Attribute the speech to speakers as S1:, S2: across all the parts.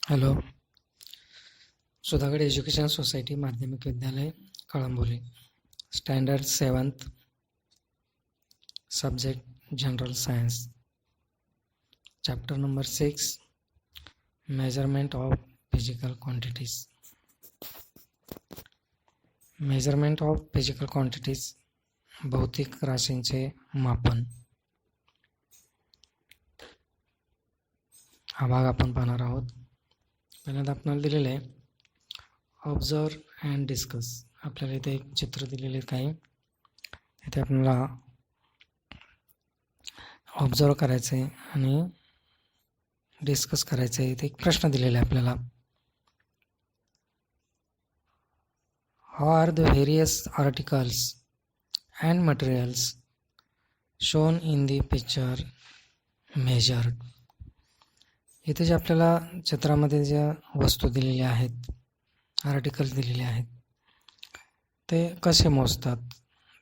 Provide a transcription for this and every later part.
S1: Hello. Sudhagad education society माध्यमिक विद्यालय Kalamboli. Standard 7th. Subject general science. Chapter number 6. Measurement of physical quantities. Measurement of physical quantities, भौतिक राशींचे मापन, हा भाग आपण पाहणार आहोत. पहिल्यांदा आपल्याला दिलेले आहे ऑब्झर्व अँड डिस्कस. आपल्याला इथे एक चित्र दिलेले काही, इथे आपल्याला ऑब्झर्व करायचं आहे आणि डिस्कस करायचं आहे. इथे एक प्रश्न दिलेला आहे आपल्याला. How are the various articles and materials shown in the picture measured. इथे जे आपल्याला चित्रामध्ये ज्या वस्तू दिलेल्या आहेत, आर्टिकल्स दिलेले आहेत, ते कसे मोजतात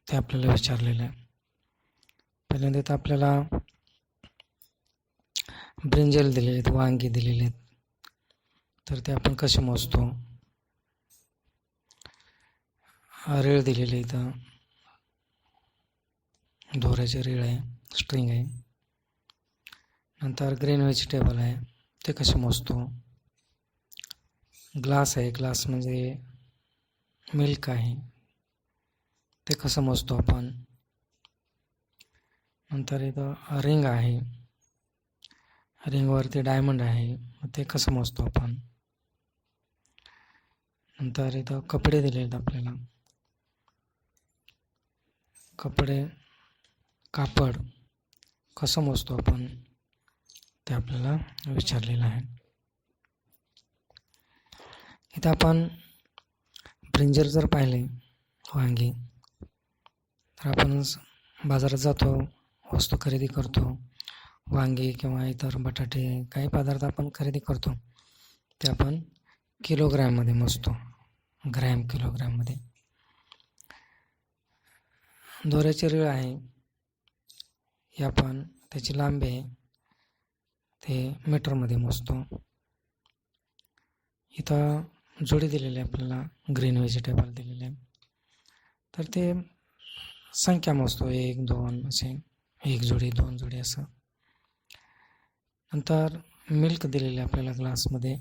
S1: ते आपल्याला विचारलेलं आहे. पहिल्यांदा इथं आपल्याला ब्रिंजल दिलेले आहेत, वांगी दिलेले आहेत, तर ते आपण कसे मोजतो. रेळ दिलेले इथं, दोऱ्याचे रेळ आहे, स्ट्रिंग आहे. नंतर ग्रीन व्हेजिटेबल आहे, ते कसे मोजतो. ग्लास आहे, ग्लास म्हणजे मिल्क आहे, ते कसं मोजतो आपण. नंतर इथं रिंग आहे, रिंगवरती डायमंड आहे, ते कसं मोजतो आपण. नंतर इथं कपडे दिले आहेत आपल्याला, कपडे, कापड कसं मोजतो आपण, ते आपल्याला विचारलेलं आहे. इथं आपण ब्रिंजल जर पाहिले, वांगी, तर आपण बाजारात जातो, वस्तू खरेदी करतो, वांगी किंवा इतर बटाटे काही पदार्थ आपण खरेदी करतो, ते आपण किलोग्रॅममध्ये मोजतो, ग्रॅम किलोग्रॅममध्ये. दोऱ्याची रीळ आहे, ही आपण त्याची लांबी आहे ते मीटरमध्ये मोजतो. इथं जोडी दिलेली आहे आपल्याला, ग्रीन व्हेजिटेबल दिलेले आहे, तर ते संख्या मोजतो, 1, 2 असे, 1 जोडी 2 जोडी असं. नंतर मिल्क दिलेले आपल्याला ग्लासमध्ये,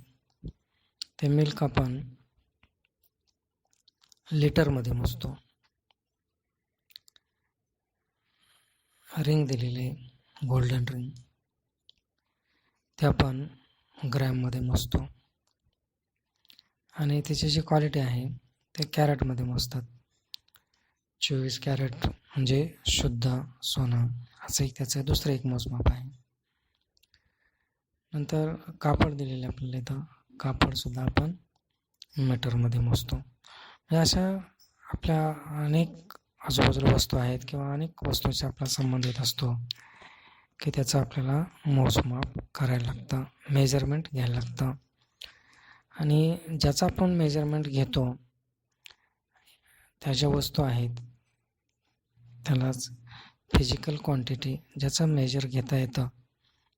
S1: ते मिल्क आपण लिटरमध्ये मोजतो. रिंग दिलेले, गोल्डन रिंग, ते आपण ग्रॅममध्ये मोजतो. आणि त्याची जी क्वालिटी आहे ते कॅरेटमध्ये मोजतात. 24 कॅरेट म्हणजे शुद्ध सोनं, असं एक त्याचं दुसरं एक मोजमाप आहे. नंतर कापड दिलेले आपल्याला, इथं कापडसुद्धा आपण मीटरमध्ये मोजतो. म्हणजे अशा आपल्या अनेक आजूबाजूला वस्तू आहेत किंवा अनेक वस्तूंशी आपला संबंध येत असतो की त्याचं आपल्याला मोजमाप करायला लागतं, मेजरमेंट घ्यायला लागतं. आणि ज्याचं आपण मेजरमेंट घेतो, त्या ज्या वस्तू आहेत त्यालाच फिजिकल क्वांटिटी, ज्याचं मेजर घेता येतं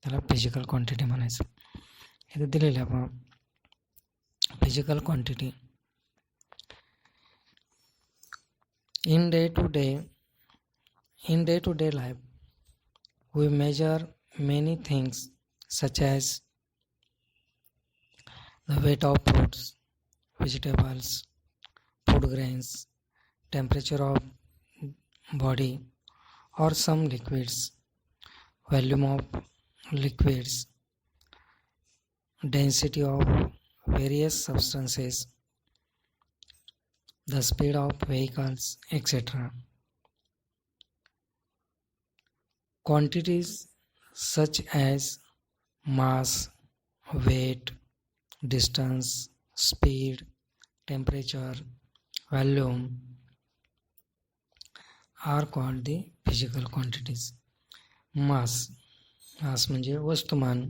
S1: त्याला फिजिकल क्वांटिटी म्हणायचं. इथे दिलेलं आपण physical quantity. In day-to-day life, we measure many things such as the weight of fruits, vegetables, food grains, temperature of body or some liquids, volume of liquids, density of various substances, the speed of vehicles, etc. Quantities such as mass, weight, distance, speed, temperature, volume are called the physical quantities. Mass म्हणजे वस्तुमान,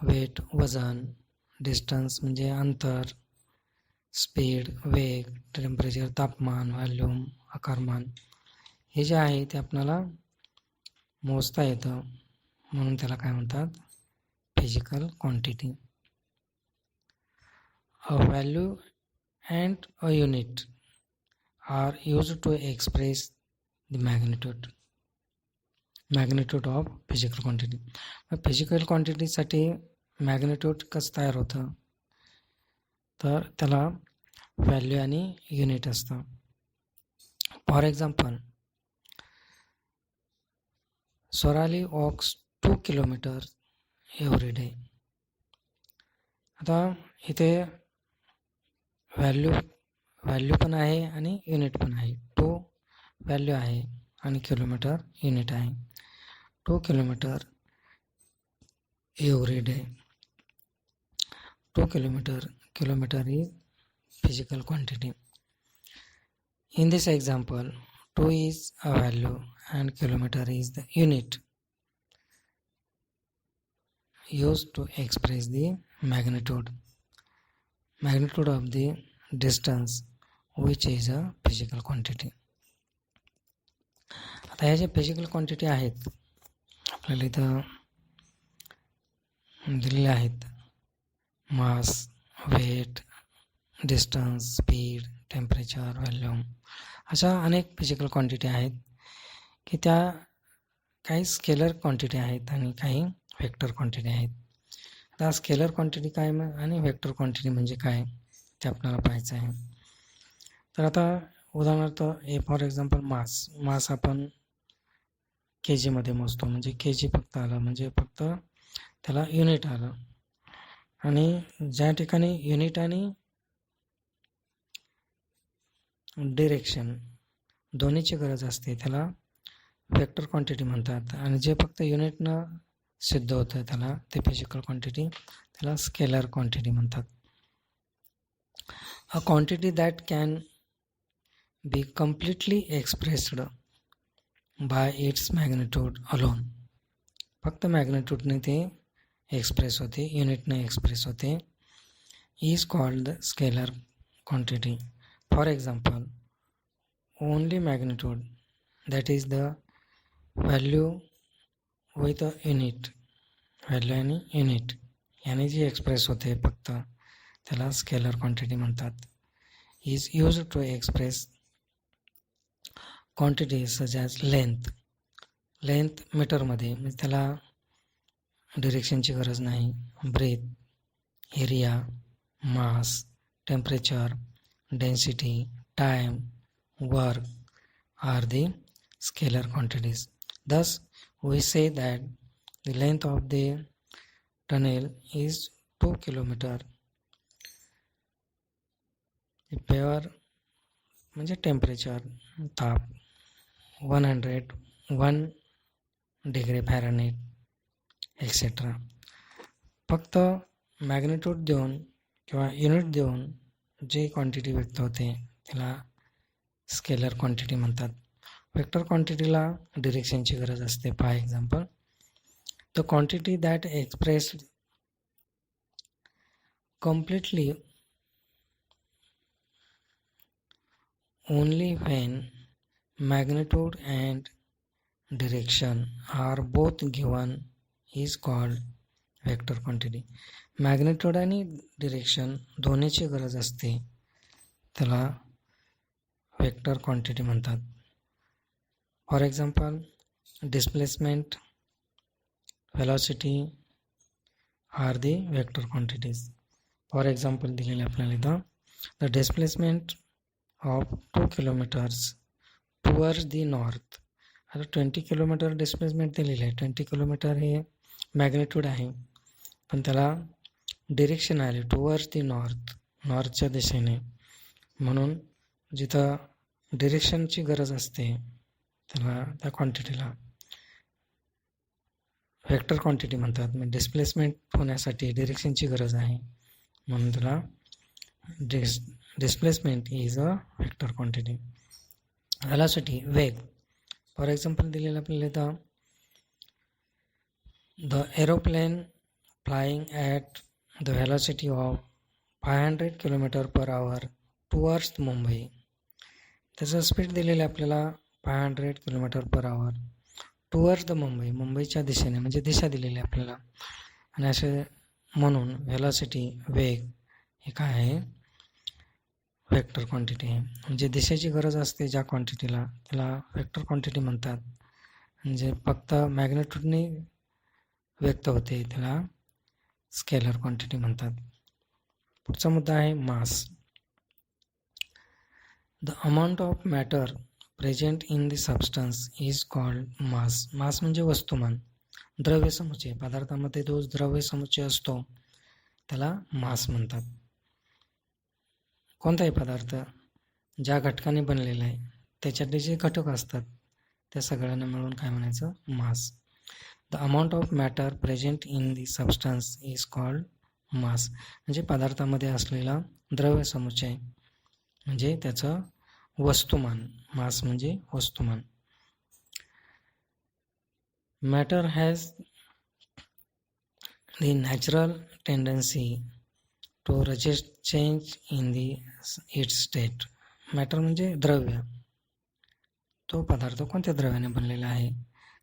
S1: weight वजन, distance म्हणजे अंतर, speed वेग, temperature तापमान, volume आकारमान, हे जे आहे ते आपल्याला मोजता येतं, म्हणून त्याला काय म्हणतात, physical quantity. A value and a unit are used to express the magnitude of physical quantity. Physical क्वांटिटीसाठी मॅग्निट्यूड कसं तयार होतं, तर त्याला व्हॅल्यू आणि युनिट असतं. For example, Swarali walks 2 kilometre every day. आता इथे व्हॅल्यू पण आहे आणि युनिट पण आहे. 2 व्हॅल्यू आहे आणि किलोमीटर युनिट आहे. 2 kilometre every day. 2 kilometer is physical quantity. In this example, 2 is a value and kilometer is the unit used to express the magnitude of the distance, which is a physical quantity. आता ह्या ज्या physical quantity आहेत आपल्याला इथं दिलेले आहेत, mass, weight, distance, speed, temperature, volume, अशा अनेक फिजिकल क्वांटिटी आहेत की त्या काही स्केलर क्वांटिटी आहेत आणि काही व्हेक्टर क्वांटिटी आहेत. आता स्केलर क्वांटिटी काय आणि व्हेक्टर क्वांटिटी म्हणजे काय ते आपल्याला पाहायचं आहे. तर आता उदाहरणार्थ फॉर एक्झाम्पल मास आपण के जीमध्ये मोजतो, म्हणजे के जी फक्त आलं म्हणजे फक्त त्याला युनिट आलं. आणि ज्या ठिकाणी युनिट आणि डिरेक्शन दोन्हीची गरज असते त्याला व्हेक्टर क्वांटिटी म्हणतात. आणि जे फक्त युनिटनं सिद्ध होतं त्याला ते फिजिकल क्वांटिटी, त्याला स्केलर क्वांटिटी म्हणतात. A quantity that can be completely expressed by its magnitude alone. फक्त मॅग्निट्यूडने ते एक्सप्रेस होते, युनिटने एक्सप्रेस होते, is called the scalar quantity. For example, only magnitude that is the value with a unit, value आणि unit याने जी express होते फक्त त्याला स्केलर क्वांटिटी म्हणतात. Is use to express quantity such as length मीटरमध्ये, म्हणजे त्याला डिरेक्शनची गरज नाही. Breadth, area, mass, temperature, density, time, work are the scalar quantities. Thus, we say that the length of the tunnel is 2 kilometer. Vapor म्हणजे temperature, ताप 101 degree Fahrenheit etcetera. फक्त magnitude देऊन किंवा युनिट देऊन जे क्वांटिटी व्यक्त होते त्याला स्केलर क्वांटिटी म्हणतात. वेक्टर क्वांटिटीला डिरेक्शनची गरज असते. For example, the quantity that expressed completely only when magnitude and direction are both given is called vector quantity. Magnitude आणि डिरेक्शन दोन्हीची गरज असते त्याला वेक्टर क्वांटिटी म्हणतात. For example, displacement, velocity are the vector quantities. For example दिलेले आपल्याला इथं, the displacement of 2 kilometres towards the north. आता 20 किलोमीटर डिस्प्लेसमेंट दिलेलं आहे. 20 किलोमीटर हे मॅग्निट्यूड आहे, पण त्याला डिरेक्शन आले टुवर्ड्स दी नॉर्थच्या दिशेने. म्हणून जिथं डिरेक्शनची गरज असते त्याला त्या क्वांटिटीला व्हेक्टर क्वांटिटी म्हणतात. म्हणजे डिस्प्लेसमेंट होण्यासाठी डिरेक्शनची गरज आहे म्हणून त्याला displacement is a vector quantity. Velocity, वेग. फॉर एक्झाम्पल दिलेलं आपल्याला इथं, the aeroplane flying at the velocity of 500 km/h towards Mumbai. त्याचं स्पीड दिलेलं आपल्याला 500 km/h टुवर्ड्स द मुंबईच्या दिशेने, म्हणजे दिशा दिलेली आपल्याला. आणि असे म्हणून व्हेलॉसिटी, वेग हे काय आहे, वेक्टर क्वांटिटी आहे. म्हणजे दिशेची गरज असते ज्या क्वांटिटीला त्याला वेक्टर क्वांटिटी म्हणतात. म्हणजे फक्त मॅग्नेट्यूडने व्यक्त होते त्याला स्केलर क्वांटिटी म्हणतात. पुढचा मुद्दा आहे mass. The amount of matter present in the substance is called mass. Mass म्हणजे वस्तुमान, द्रव्य समुच्चय. पदार्थामध्ये जो द्रव्य समुच्चय असतो त्याला मास म्हणतात. कोणताही पदार्थ ज्या घटकाने बनलेला आहे त्याच्यातले जे घटक असतात त्या सगळ्यांना मिळून काय म्हणायचं, mass. The amount of matter present in the substance is called mass. म्हणजे पदार्थामध्ये असलेला द्रव्य समुच्चय म्हणजे त्याचं वस्तुमान. मास म्हणजे वस्तुमान. Matter has the natural tendency to resist change in the its state. Matter म्हणजे द्रव्य. तो पदार्थ कोणत्या द्रव्याने बनलेला आहे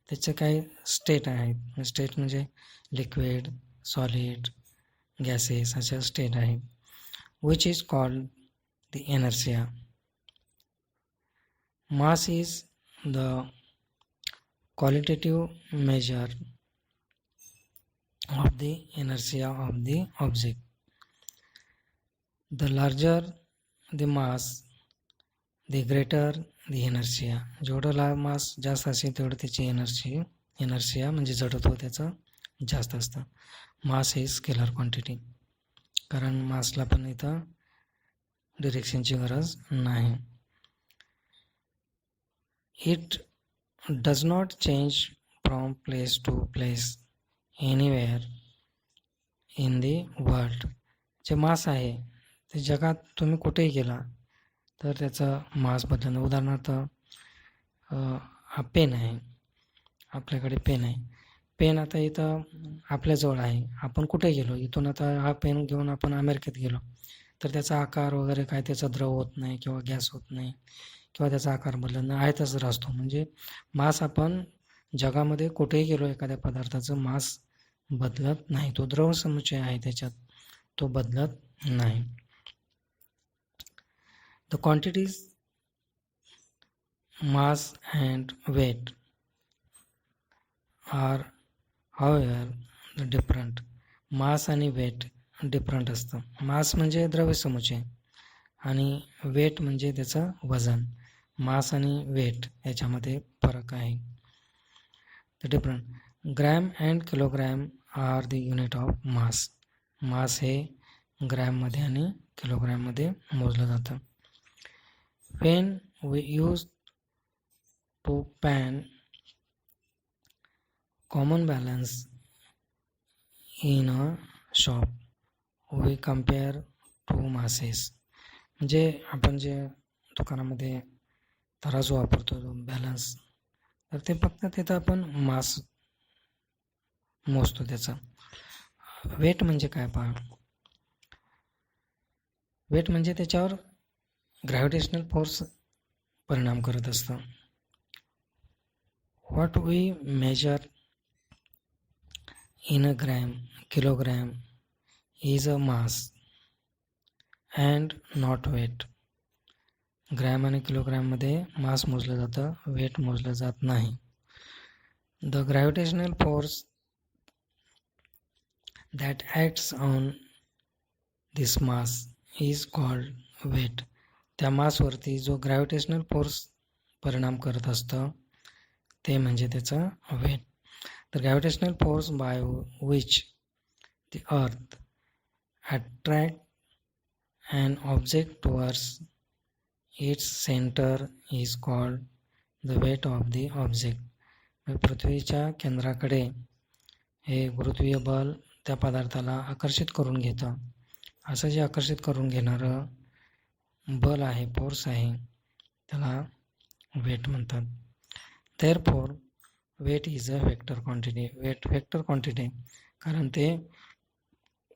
S1: त्याचे काही स्टेट आहेत. स्टेट म्हणजे लिक्विड, सॉलिड, गॅसेस अशा स्टेट आहेत. Which is called the inertia. Mass is the qualitative measure of the inertia of the object. The larger the mass the greater the inertia. जेवढं मास जास्त असेल तेवढं त्याची इनर्शिया म्हणजे जडत्व त्याचं जास्त असतं. मास हे स्केलर क्वांटिटी, कारण मासला पण इथं डिरेक्शनची गरज नाही. It does not change from place to place anywhere in the world. जे मास आहे ते जगात तुम्ही कुठेही गेला तर त्याचं मास बदलणं. उदाहरणार्थ हा पेन आहे, आपल्याकडे पेन आहे. पेन आता इथं आपल्याजवळ आहे, आपण कुठे गेलो, इथून आता हा पेन घेऊन आपण अमेरिकेत गेलो तर त्याचा आकार वगैरे काय त्याचा द्रव होत नाही किंवा गॅस होत नाही किंवा त्याचा आकार बदलत नाही, आहे तसं असतो. म्हणजे मास आपण जगामध्ये कुठेही गेलो एखाद्या पदार्थाचं मास बदलत नाही. तो द्रव समुच्चय आहे त्याच्यात, तो बदलत नाही. The quantities mass and weight are however different. मास आणि वेट डिफरंट असतं. मास म्हणजे द्रव्य समुच्चय आणि वेट म्हणजे त्याचं वजन. मास आणि वेट याच्यामध्ये फरक आहे. The different gram and kilogram are the unit of mass. Mass हे ग्रॅममध्ये आणि किलोग्रॅममध्ये मोजलं जातं. When we use to pan common balance in a shop, we compare two masses. म्हणजे आपण जे दुकानामध्ये तराजू वापरतो बॅलन्स, तर ते फक्त तिथं आपण मास मोजतो त्याचा. वेट म्हणजे काय पहा, वेट म्हणजे त्याच्यावर ग्रॅव्हिटेशनल फोर्स परिणाम करत असतं. What we measure in a gram kilogram is a mass and not weight. Gram आणि किलोग्रॅममध्ये मास मोजलं जातं, वेट मोजलं जात नाही. The gravitational force that acts on this mass is called weight. त्या मासवरती जो ग्रॅव्हिटेशनल फोर्स परिणाम करत असतं ते म्हणजे त्याचं weight. The gravitational force by which the earth attract an object towards its centre is called the weight of the object. पृथ्वीच्या केंद्राकडे हे गुरुत्वीय बल त्या पदार्थाला आकर्षित करून घेतं. असं जे आकर्षित करून घेणारं बल आहे, फोर्स आहे, त्याला वेट म्हणतात. Therefore weight is a vector quantity. Weight vector quantity कारण ते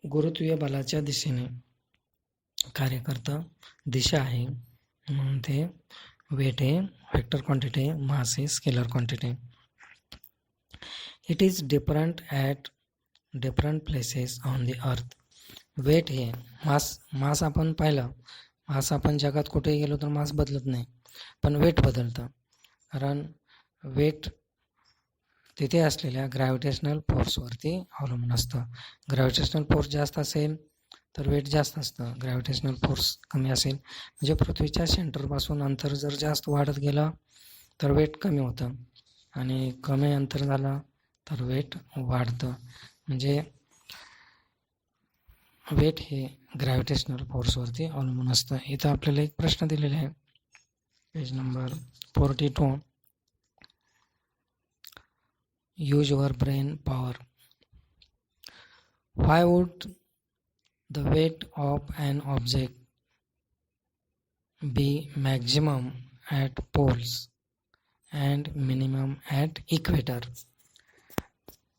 S1: गुरुत्वीय बलाच्या दिशेने कार्य करतं, दिशा आहे, म्हणून ते वेट हे वेक्टर क्वांटिटी, मास हे scalar quantity. It is different at different places on the earth. Weight हे मास आपण पाहिलं, मास आपण जगात कुठेही गेलो तर मास बदलत नाही, पण वेट बदलतं. कारण वेट तिथे असलेल्या ग्रॅव्हिटेशनल फोर्सवरती अवलंबून असतं. ग्रॅव्हिटेशनल फोर्स जास्त असेल तर वेट जास्त असतं, ग्रॅव्हिटेशनल फोर्स कमी असेल म्हणजे पृथ्वीच्या सेंटरपासून अंतर जर जास्त वाढत गेलं तर वेट कमी होतं, आणि कमी अंतर झालं तर वेट वाढतं. म्हणजे वेट हे ग्रॅव्हिटेशनल फोर्सवरती अवलंबून असतं. इथं आपल्याला एक प्रश्न दिलेला आहे, page number 42. Use your brain power. Why would the weight of an object be maximum at poles and minimum at equator?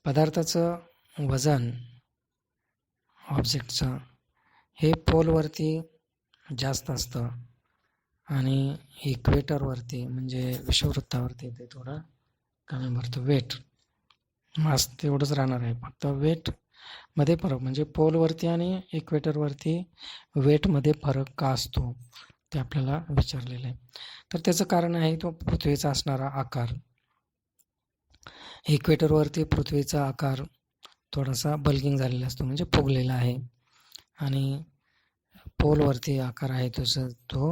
S1: पदार्थाचं वजन ऑब्जेक्टचं हे पोलवरती जास्त असतं आणि इक्वेटरवरती म्हणजे विषुववृत्तावरती ते थोडं कमी भरतं. वेट मास तेवढंच राहणार आहे, फक्त वेटमध्ये फरक म्हणजे पोलवरती आणि इक्वेटरवरती वेटमध्ये फरक का असतो ते आपल्याला विचारलेलं आहे. तर त्याचं कारण आहे तो पृथ्वीचा असणारा आकार. इक्वेटरवरती पृथ्वीचा आकार थोडासा बल्किंग झालेला असतो म्हणजे फुगलेला आहे, आणि पोलवरती आकार आहे तसं तो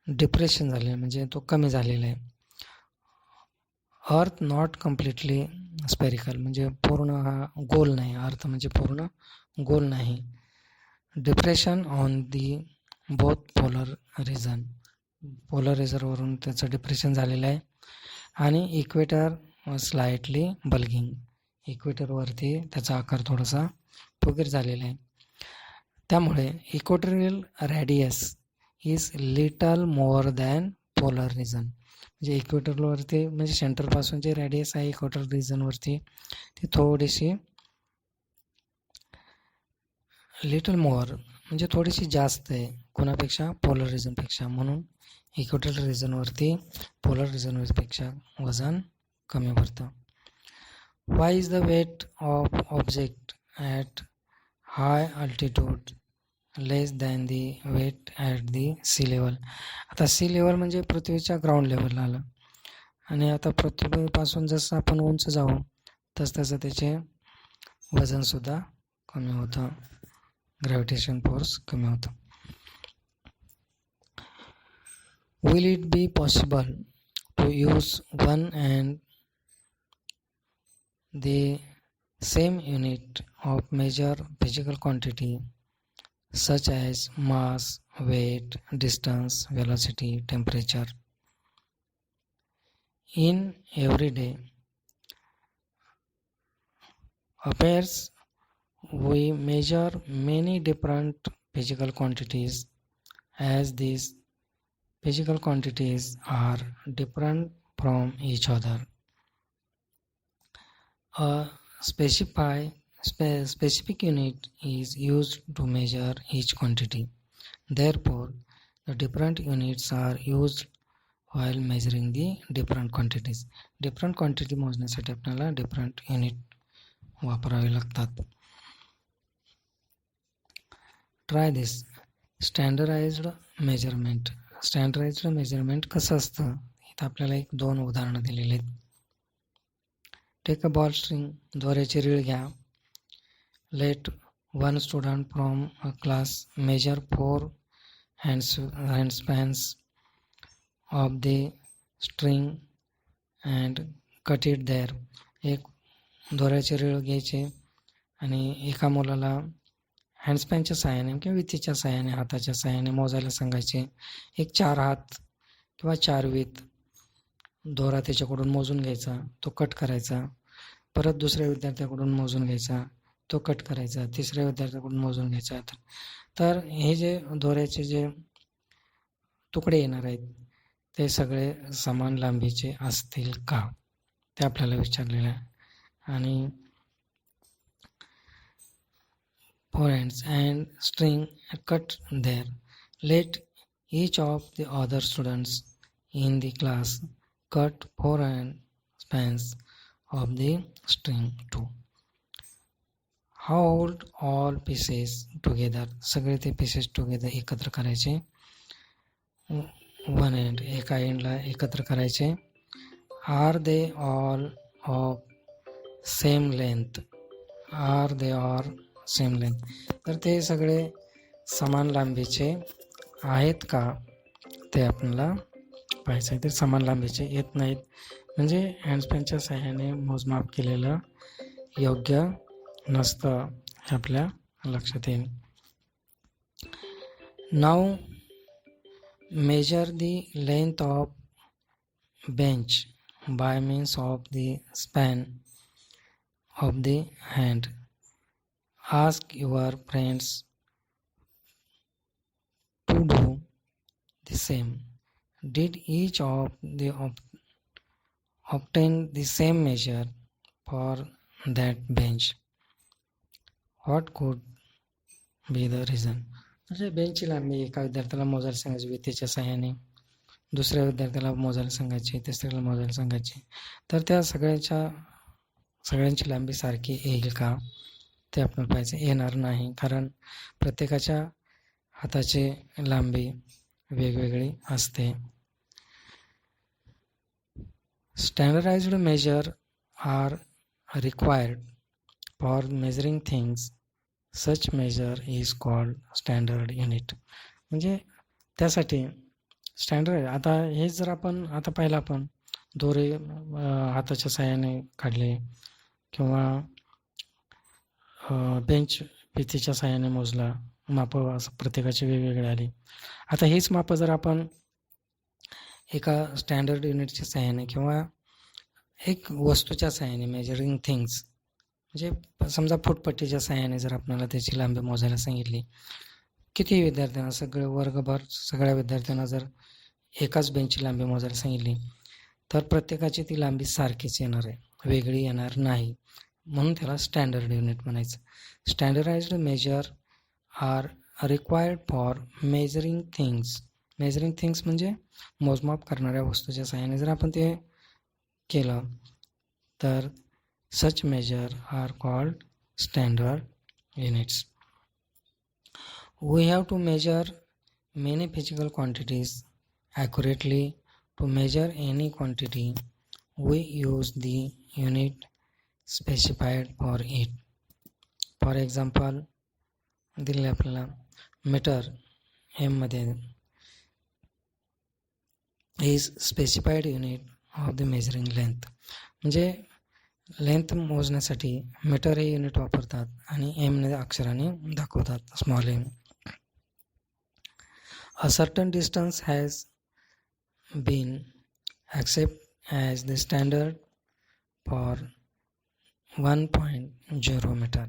S1: डिप्रेशन झालेला म्हणजे तो कमी झालेला आहे. अर्थ नॉट कम्प्लिटली स्पेरिकल म्हणजे पूर्ण हा गोल नाही, अर्थ म्हणजे पूर्ण गोल नाही. Depression on the both polar region, polar रिजनवरून त्याचं डिप्रेशन झालेलं आहे, आणि इक्वेटर स्लाइटली बल्किंग, इक्वेटरवरती त्याचा आकार थोडासा फुगीर झालेला आहे. त्यामुळे equatorial radius is little more than polar region, म्हणजे इक्वेटरवरती म्हणजे सेंटरपासून जे रॅडियस आहे इक्वेटर रिजनवरती ती थोडीशी लिटल मोअर म्हणजे थोडीशी जास्त आहे कोणापेक्षा, पोलर रिजनपेक्षा. म्हणून इक्वेटोरियल रिजनवरती पोलर रिजनपेक्षा वजन कमी भरतं. Why is the weight of object at high altitude less than the weight at the sea level. आता सी लेवल म्हणजे पृथ्वीच्या ग्राउंड लेवलला आलं, आणि आता पृथ्वीपासून जसं आपण उंच जाऊ तसं त्याचे वजनसुद्धा कमी होतं, ग्रॅव्हिटेशन फोर्स कमी होतं. Will it be possible to use one and the same unit of measure physical quantity such as mass, weight, distance, velocity, temperature in everyday affairs? We measure many different physical quantities as these physical quantities are different from each other. A specific unit is used to measure each quantity. Therefore, the different units are used while measuring the different quantities. Different quantity मोजण्यासाठी आपल्याला different unit वापरावे लागतात. Try this. Standardized measurement. Standardised measurement कसं असतं इथं आपल्याला एक 2 उदाहरणं दिलेली आहेत. टेक अ बॉल स्ट्रिंग, दोऱ्याची रीळ घ्या. Let one student from a class measure 4 handspans of the string and cut it there. एक दोऱ्याची रीळ घ्यायचे आणि एका मुलाला हँडस्पॅनच्या सहाय्याने किंवा वितीच्या सहाय्याने, हाताच्या सहाय्याने मोजायला सांगायचे. एक 4 हात किंवा 4 वीत दोरा त्याच्याकडून मोजून घ्यायचा, तो कट करायचा. परत दुसऱ्या विद्यार्थ्याकडून मोजून घ्यायचा, तो कट करायचा. तिसऱ्या विद्यार्थ्याकडून मोजून घ्यायचा. तर हे जे दोऱ्याचे जे तुकडे येणार आहेत ते सगळे समान लांबीचे असतील का ते आपल्याला विचारलेलं आहे. आणि 4 ends and string cut there. Let each of the other students in the class cut 4 spans of the string too. How hold all pieces together, सगळे ते पीसेस टुगेदर एकत्र करायचे. वन एंड, एका एंडला एकत्र करायचे. Are they all of same length, are they or same length, तर ते सगळे समान लांबीचे आहेत का ते आपल्याला पाहायचं आहे. ते समान लांबीचे येत नाहीत म्हणजे हँडस्पॅनच्या सहाय्याने मोजमाप केलेलं योग्य नसतं, हे आपल्या लक्षात येईल. नाव measure the length of bench by means of the span of the hand. Ask your friends to do the same. Did each of the obtain the same measure for that bench? What could be the reason? म्हणजे बेंचची लांबी एका विद्यार्थ्याला मोजायला सांगायची वित्तेच्या सहाय्याने, दुसऱ्या विद्यार्थ्याला मोजायला सांगायची, तिसऱ्याला मोजायला सांगायची, तर त्या सगळ्यांची लांबी सारखी येईल का ते आपण पाहायचं. येणार नाही, कारण प्रत्येकाच्या हाताची लांबी वेगवेगळी असते. Standardised measure are required for measuring things. Such measure is called standard unit. म्हणजे त्यासाठी स्टँडर्ड, आता हे जर आपण आता पाहिलं, आपण दोरे हाताच्या साहाय्याने काढले किंवा बेंच पिथीच्या साहाय्याने मोजला, मापं असं प्रत्येकाची वेगवेगळे आली. आता हेच मापं जर आपण एका स्टँडर्ड युनिटच्या साहाय्याने किंवा एक वस्तूच्या साहाय्याने, मेजरिंग थिंग्स म्हणजे समजा फुटपट्टीच्या साहाय्याने जर आपल्याला त्याची लांबी मोजायला सांगितली, किती विद्यार्थ्यांना, सगळे वर्गभर सगळ्या विद्यार्थ्यांना जर एकाच बेंचची लांबी मोजायला सांगितली, तर प्रत्येकाची ती लांबी सारखीच येणार आहे, वेगळी येणार नाही. म्हणून त्याला स्टँडर्ड युनिट म्हणायचं. Standardised measure are required for measuring things. Measuring things म्हणजे मोजमाप करणाऱ्या वस्तूच्या साहाय्याने जर आपण ते केलं, तर such measure are called standard units. We have to measure many physical quantities accurately. To measure any quantity, we use the unit specified for it. For example, दिले आपल्याला मीटर एम मध्ये is specified unit of the measuring length. म्हणजे length मोजण्यासाठी metre हे unit वापरतात आणि एमने अक्षराने दाखवतात, small M. A certain distance has been accept as the standard for 1.0 metre.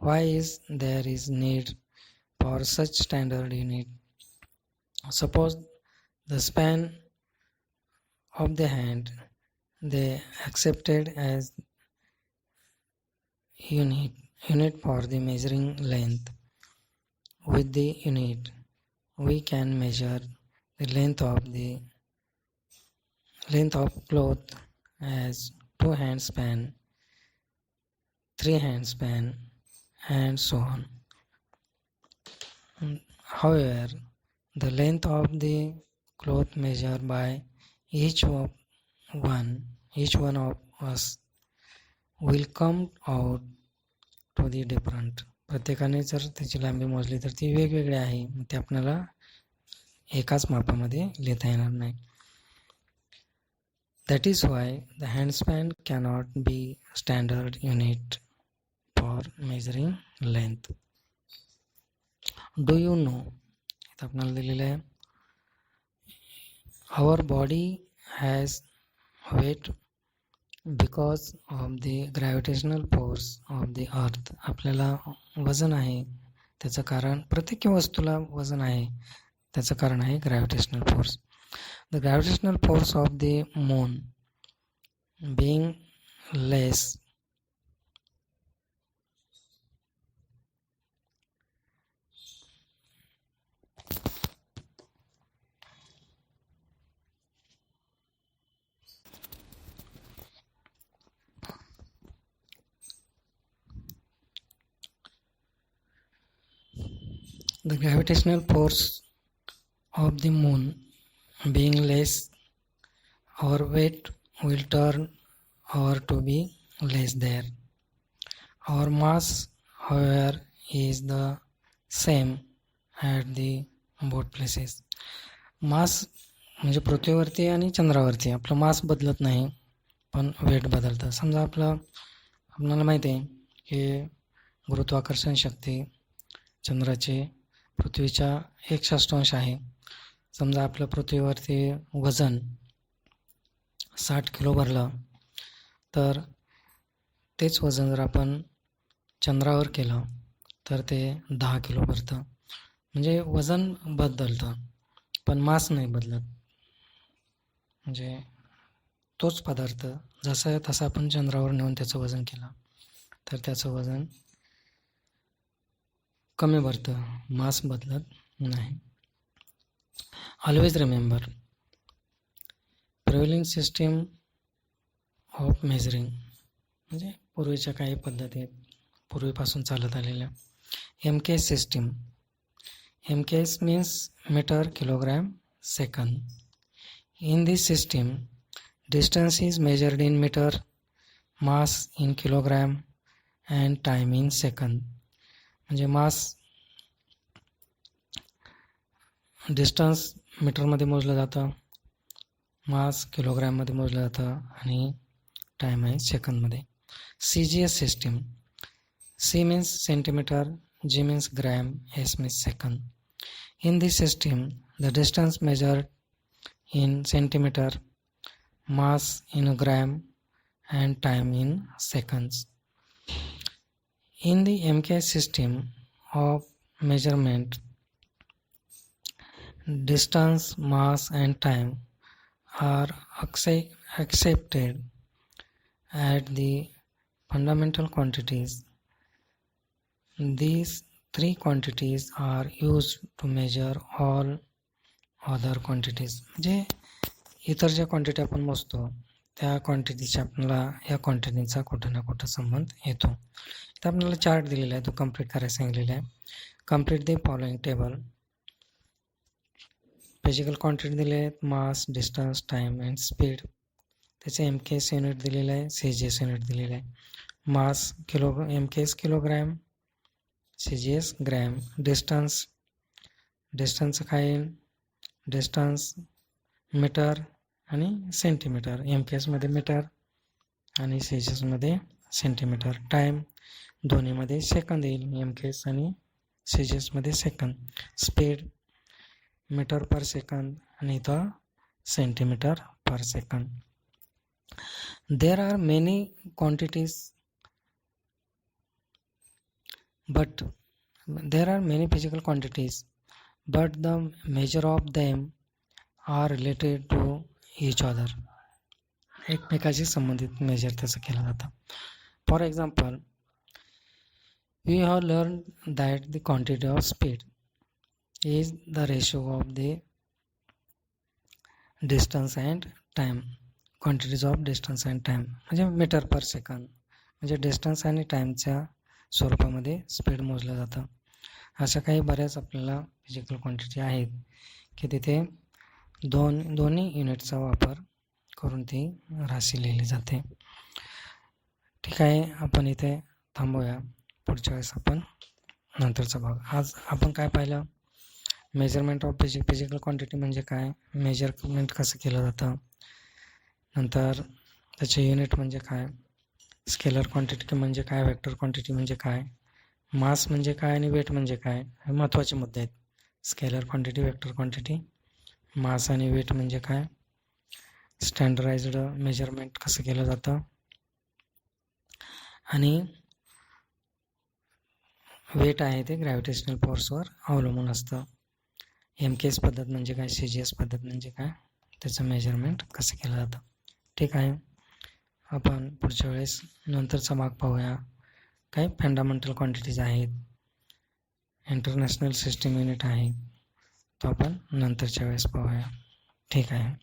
S1: Why is there is need for such standard unit? Suppose the span of the hand they accepted as unit for the measuring length. With the unit we can measure the length of cloth as 2 hand span, 3 hand span, and so on. However, the length of the cloth measured by each one of us will come out to the different. प्रत्येकाने जर त्याची लांबी मोजली तर ती वेगवेगळी आहे, ते आपल्याला एकाच मापामध्ये लिहिता येणार नाही. That is why the handspan cannot be standard unit for measuring length. Do you know, इथं आपल्याला दिलेलं आहे, our body has weight because of the gravitational force of the earth. आपल्याला वजन आहे, त्याचं कारण, प्रत्येक वस्तूला वजन आहे, त्याचं कारण आहे gravitational force. The gravitational force of the moon being less The gravitational force of the moon being less, our weight will turn over to be less there. Our mass, however, is the same at the both places. मास म्हणजे पृथ्वीवरती आणि चंद्रावरती आपलं मास बदलत नाही, पण weight बदलतं. समजा आपल्याला माहिती आहे की गुरुत्वाकर्षण शक्ती चंद्राची पृथ्वीच्या 1/6 आहे. समजा आपलं पृथ्वीवरती वजन 60 किलो भरलं, तर तेच वजन जर आपण चंद्रावर केलं तर ते 10 किलो भरतं. म्हणजे वजन बदलतं पण मास नाही बदलत. म्हणजे तोच पदार्थ जसा तसा आपण चंद्रावर नेऊन त्याचं वजन केलं तर त्याचं वजन कमी भरतं, मास बदलत नाही. Always remember, prevailing system of measuring म्हणजे पूर्वीच्या काही पद्धती आहेत, पूर्वीपासून चालत आलेल्या. MKS system. MKS means meter kilogram second. In this system, distance is measured in meter, mass in kilogram and time in second. म्हणजे मास डिस्टन्स मीटरमध्ये मोजलं जातं, मास किलोग्रॅममध्ये मोजलं जातं आणि टाईम आहे सेकंदमध्ये. CGS system. C means centimeter, G means gram, S means second. In this system, the distance measured in centimeter, mass in gram and time in seconds. In the MKS system of measurement, distance, mass and time are accepted at the fundamental quantities. These three quantities are used to measure all other quantities. म्हणजे इतर ज्या quantity आपण मोजतो त्या क्वांटिटीचा आपल्याला या क्वांटिटीचा कुठं ना कुठं संबंध येतो. तर आपल्याला चार्ट दिलेला आहे, तो कंप्लीट करायला सांगितलेला आहे. Complete the following table. Physical quantity दिले आहेत, mass, distance, time and speed. त्याचे MKS युनिट दिलेलं आहे, CGS युनिट दिलेलं आहे. Mass MKS kilogram, CGS gram. Distance काय, डिस्टन्स मीटर आणि सेंटीमीटर. MKSमध्ये मीटर आणि CGSमध्ये सेंटीमीटर. टाईम दोन्हीमध्ये सेकंद येईल, MKS आणि CGSमध्ये second. Speed metre per second आणि इथं centimetre per second. There are many quantities, but there are many physical quantities, but the measure of them are related to each other. एकमेकाशी संबंधित major त्याचं केलं जातं. For example, we have learned that the quantity of speed is the ratio of the distance and time. Quantities of distance and time म्हणजे metre per second, म्हणजे distance आणि टाईमच्या स्वरूपामध्ये स्पीड मोजलं जातं. अशा काही बऱ्याच आपल्याला फिजिकल क्वांटिटी आहेत की तिथे दोन्ही युनिटचा वापर करून ती राशी लिहिली जाते. ठीक आहे, आपण इथे थांबूया. पुढच्या वेळेस आपण नंतरचा भाग. आज आपण काय पाहिलं, मेजरमेंट ऑफ फिजिकल क्वांटिटी म्हणजे काय, मेजरमेंट कसं केलं जातं, नंतर त्याचे युनिट म्हणजे काय, स्केलर क्वांटिटी म्हणजे काय, वेक्टर क्वांटिटी म्हणजे काय, मास म्हणजे काय आणि वेट म्हणजे काय, हे महत्त्वाचे मुद्दे आहेत. स्केलर क्वांटिटी, वेक्टर क्वांटिटी, मास आणि वेट म्हणजे काय, स्टँडर्डाइज्ड मेजरमेंट कसं केलं जातं आणि वेट आहे ते ग्रॅव्हिटेशनल फोर्सवर अवलंबून असतं. MKS पद्धत म्हणजे काय, CGS पद्धत म्हणजे काय, त्याचं मेजरमेंट कसं केलं जातं. ठीक आहे, आपण पुढच्या वेळेस नंतरचा भाग पाहूया. काही फंडामेंटल क्वांटिटीज आहेत, इंटरनॅशनल सिस्टीम युनिट आहे, तो आपण नंतरच्या वेळेस पाहूया. ठीक आहे.